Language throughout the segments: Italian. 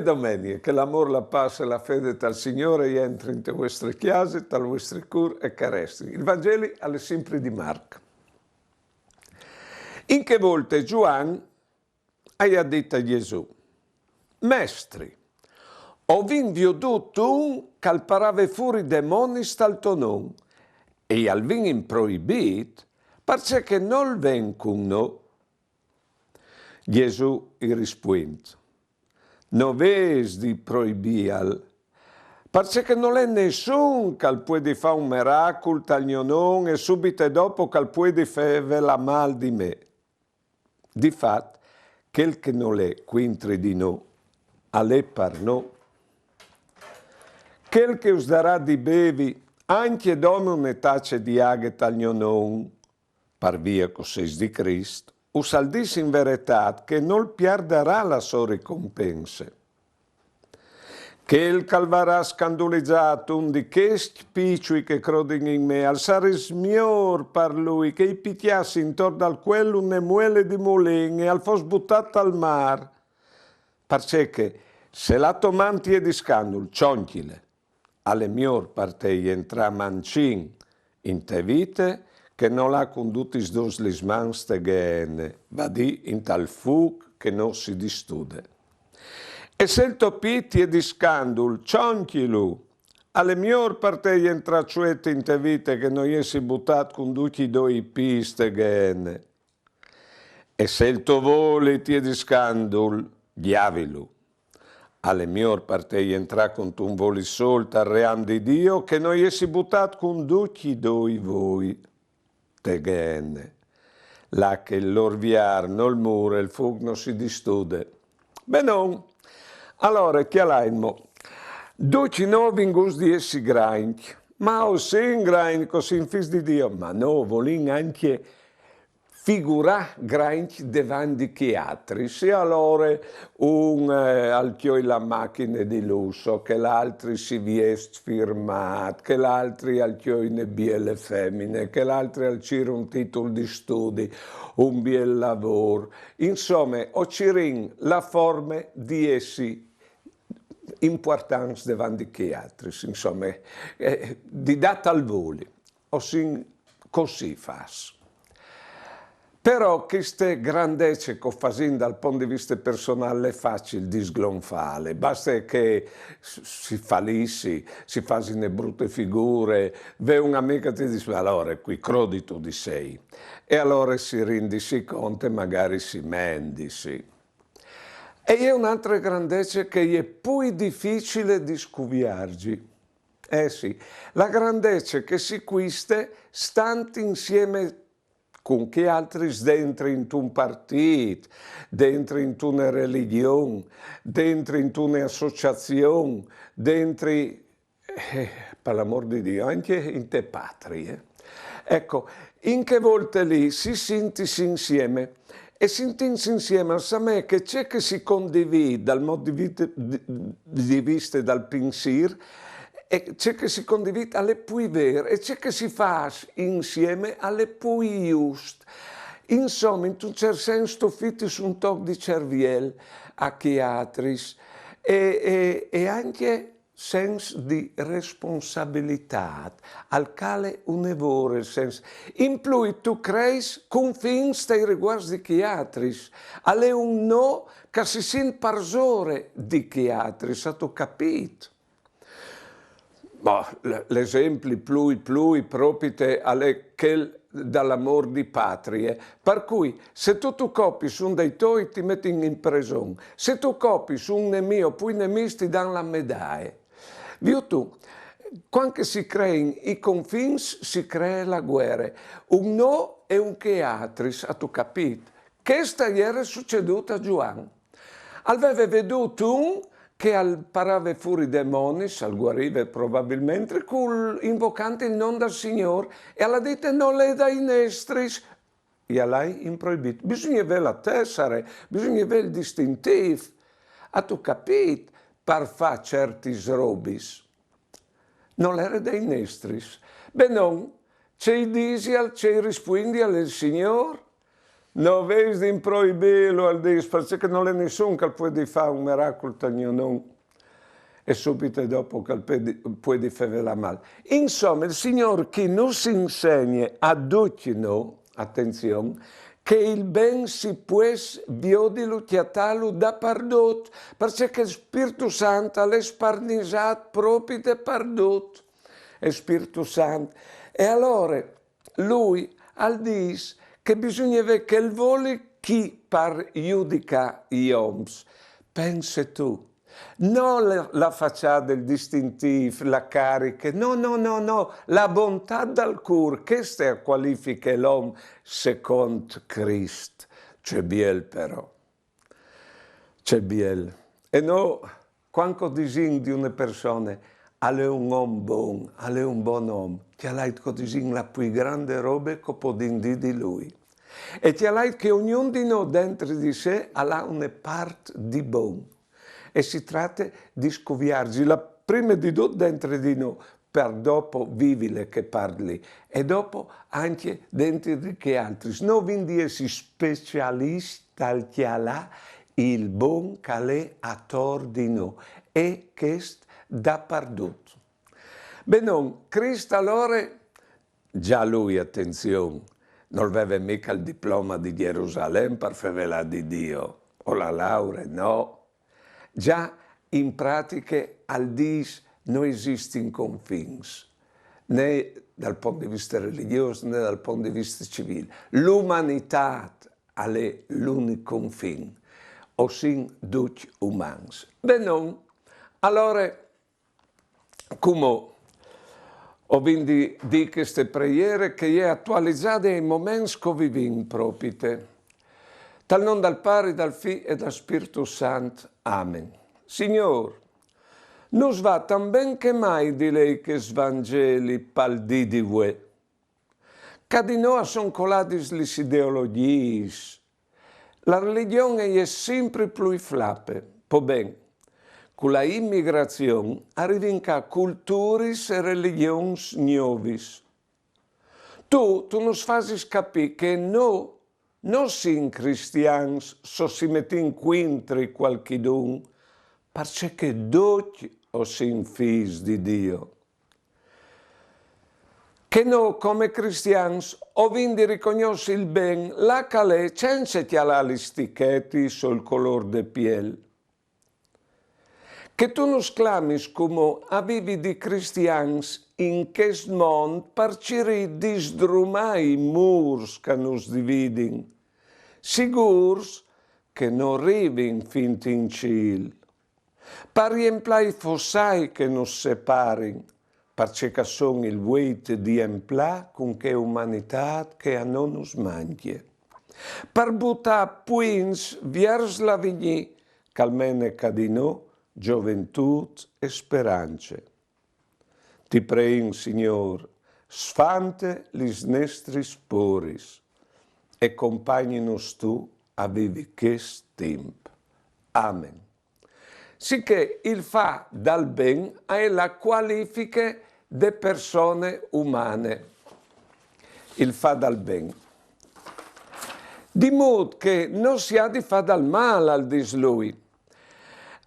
domenica, che l'amore, la pace e la fede dal Signore entri in te vostre chiese, dal vostre cur e carestri. Il Vangelo alle sempre di Marco. In che volte Giovanni ha detto a Gesù: Mestri, ho veduto un che parava fuori demoni dal tuo nome, e al vin proibito, perché non ven con noi. Gesù gli risponde: non ves di proibire, perché non è nessuno che può fare un miracolo tal mio nome e subito dopo che può fare la mal di me. Difatti, quel che non è quintre di noi, all'è per noi. Quel che us darà di bevi, anche dono una taccia di aghe tal mio nome, per via così di Cristo, us al dis in verità che non perderà la sua ricompensa. Che il calvarà scandalizzato un di questi piccoli che crodono in me, al sare smior per lui, che i picchiassi intorno al quello ne muele di mulin e al fos buttato al mar. Perché se la tomanti è di scandalo, cionchile, alle mior parte entra mancin in te vite, che non l'ha condutti dos lismans te gene, va di in tal fug che non si distude. E se il topiti è di scandalo, cionchilu, alle mior parte entra ciuete in te vite che non essi buttato conduci doi piste gene. E se il tuo voli ti è di scandalo, diavilu. Alle mior parte entra con tu un voli solta al ream di Dio che non essi buttato conduci doi voi. Te gene. Là che l'orviar, non il muro, il fug non si distude. Beh non. Allora, che l'aimo? Duci no vingus di essi grain, ma o sin grain così in fis di Dio, ma no, volin anche figurà grain davanti che altri, sia allora un alchioi la macchina di lusso, che l'altro si viest firmat, che l'altro alchioi ne bielle femmine, che l'altro alciro un titolo di studi, un biel lavoro. Insomma, o cirin la forma di essi importanti davanti che altri, insomma, di data al voli, o sin così fas. Però queste grandezze che fanno dal punto di vista personale è facile di sglonfare, basta che si fallissi, si facciano le brutte figure, ve un'amica ti dice allora qui crodi tu di sei, e allora si rendisi conto e magari si mendisi. E è un'altra grandezza che è più difficile di scuviargi. Eh sì, la grandezza che si acquista stanti insieme con che altri dentro in un partito, dentro in una religione, dentro in un'associazione, dentro, per l'amor di Dio, anche in te patrie. Ecco, in che volte lì si sentissi insieme, e sentirsi insieme a me che c'è che si condivide dal modo di vista e dal pensiero, e c'è che si condivide alle più vere, e c'è che si fa insieme alle più giuste. Insomma, in un certo senso, fitti su un tocco di cervello a chi altri, e anche senso di responsabilità, al quale un'evore il senso. In più tu crei confidenza nei riguardi di chi altri, alle un no che si sente parsore di chi altri, è stato capito. L'esempio più proprio alle che dall'amor di patrie, per cui se tu copi su un dei tuoi ti metti in prigione, se tu copi su un nemico, poi i nemici ti danno la medaglia. Viu tu, quando si creano i confini si crea la guerra, un no e un che altri, ha tu capito? Questa ieri è succeduta a Giovanni. Aveva veduto un che parava fuori demoni, al guariva probabilmente, invocando il nome del Signore, e alla dite non le dai nestris, e a lei in proibito. Bisogna avere la tessera, bisogna avere il distintivo. Ha tu capito? Per fare certi robis. Non era dei nestris. Beh non, c'è i disi, c'è i rispondi al Signore, non vedi in proibirlo al dis, perché non è nessuno che può fare un miracolo non e subito dopo che può fare la male. Insomma, il Signore che nos insegna a tutti noi, attenzione, che il ben si può biodilo chiatalo da pardot, perché il Spirito Santo l'è sparnisato proprio da pardot, il Spirito Santo. E allora lui al dice che bisogna vedere che il vuole chi par giudica gli oms. Pensa tu. Non la facciata, il distintivo, la carica, no, la bontà dal cur, questa qualifica l'uomo secondo Cristo. C'è biel però, c'è biel. E no, quando disin di una persona, è un uomo buono, è un buon uomo, ti ha detto disin la più grande roba che può dire di lui. E ti ha detto che ognuno di noi dentro di sé ha una parte di buono. E si tratta di scoviarci la prima di tutto dentro di noi, per dopo vivere che parli, e dopo anche dentro di che altri. Non quindi essere specialista al che ha il buon che è attorno di noi, e questo dappertutto. Bene, Cristo allora, già lui, attenzione, non aveva mica il diploma di Gerusalemme per fare la di Dio, o la laurea, no. Già in pratica al dis non esistono confini, né dal punto di vista religioso né dal punto di vista civile. L'umanità è l'unico confine, ossia tutti umani. Beh non, allora, come ho vinto di queste preghiere che è attualizzate ai momenti che viviamo proprio. Dal nome dal Padre, dal Figlio e dal Spirito Santo. Amen. Signore, nos va tan ben che mai di lei che svangeli pal di voi. Che di noi sono colate le ideologie. La religione è sempre più flappe. Po ben, con la immigrazione arrivano culture e religioni nuove. Tu nos fai capire che noi non siamo cristiani, si mette in quintri qualchidun, perché tutti siamo figli di Dio. Che noi, come cristiani, ovindi riconosciamo il bene, la calè, senza tirare le stichetti sul colore de piel. Che tu nos clamis come avevi di cristiani in questo mondo per cercare di sdrumare i muri che nos dividono, sicuri che non arrivino fin in cielo, per riemplare i fossai che nos separano, perché sono il vuoto di emplà con che umanità che a non nos mangia, per buttare puins verso la vigna, che almeno è di noi, gioventù e speranze. Ti prego, Signore, sfante lis nostri sporis e compagni-nos tu a vivi questo tempo. Amen. Sicché il fa dal ben è la qualifica de persone umane. Il fa dal ben. Di modo che non si ha di fa dal male al dis lui.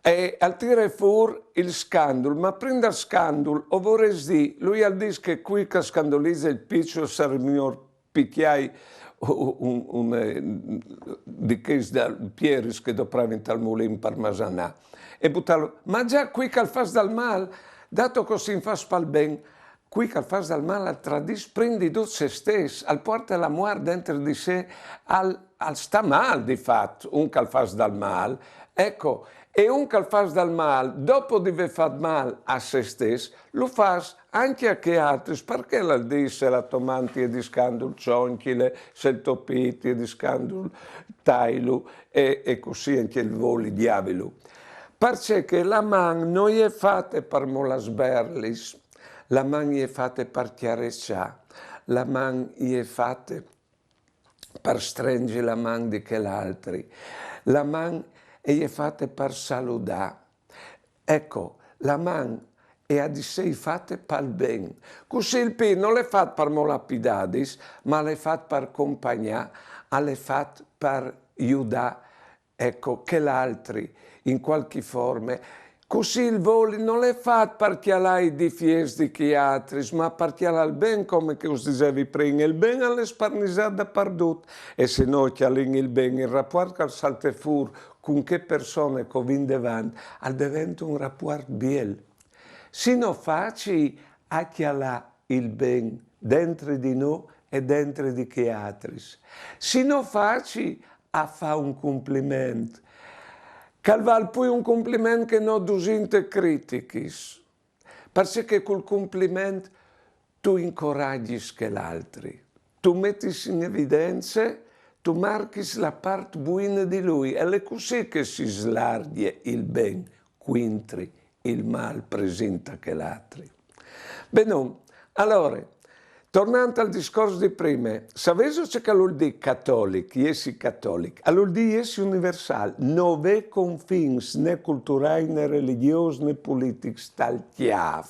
E al tirare fuori il scandalo, ma prima del scandalo, o vorrei dire, lui al dice che qui che scandalizza il piccolo sarmior picchiai di che da Pieris che doprava in tal mulin parmasanà e buttarlo, ma già qui che fa dal mal, dato così in fa spal ben, qui che fa dal mal al tradis prendi tutto se stesso, al porta la muerte dentro di sé, al sta mal di fatto, un che fa dal mal, ecco, e un che fa dal mal, dopo di aver fatto mal a se stesso, lo fa anche a che altri, perché la dice la tomanti e di scandalo cionchile, se il topiti e di scandalo tailu, e così anche il voli diavolo. Perché la man non è fatta per molasberlis, la man è fatta per chiareccia, la man è fatta per stringere la man di che l'altri, la man è fatta per salutare. Ecco, la man è a di sé fatta per il bene. Così il P non è fatto per molapidadis, ma è fatto per accompagnare alle fatto per aiutare, ecco, che l'altri in qualche forma. Così il volo non è fatto perché hai difesi di chi altri, ma perché ha il bene, come che us dicevi prima, il bene alle sparnisate perdute. E se noi che abbiamo il bene, il rapporto che salta fuori con che persone che viene davanti, diventa un rapporto bello. Se non facci a chi ha il bene dentro di noi e dentro di chi altri. Se non facci a fare un complimento, che val poi un complimento che non dusinte critichi, perché col complimento tu incoraggi che l'altri, tu metti in evidenza, tu marchi la parte buona di lui, e è così che si slarga il bene, quindi il mal presenta che l'altro. Bene, allora, tornando al discorso di prima, sapete che vuol dire cattolico, essi cattolico, vuol dire essi universale, non è confini né culturali, né religiosi, né politici, tal chiave.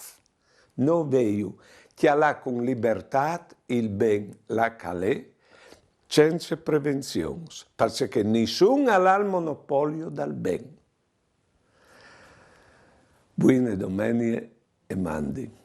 Non veio che ha con libertà il bene la calè, senza prevenzioni, perché nessuno ha il monopolio del bene. Buone domeniche e mandi.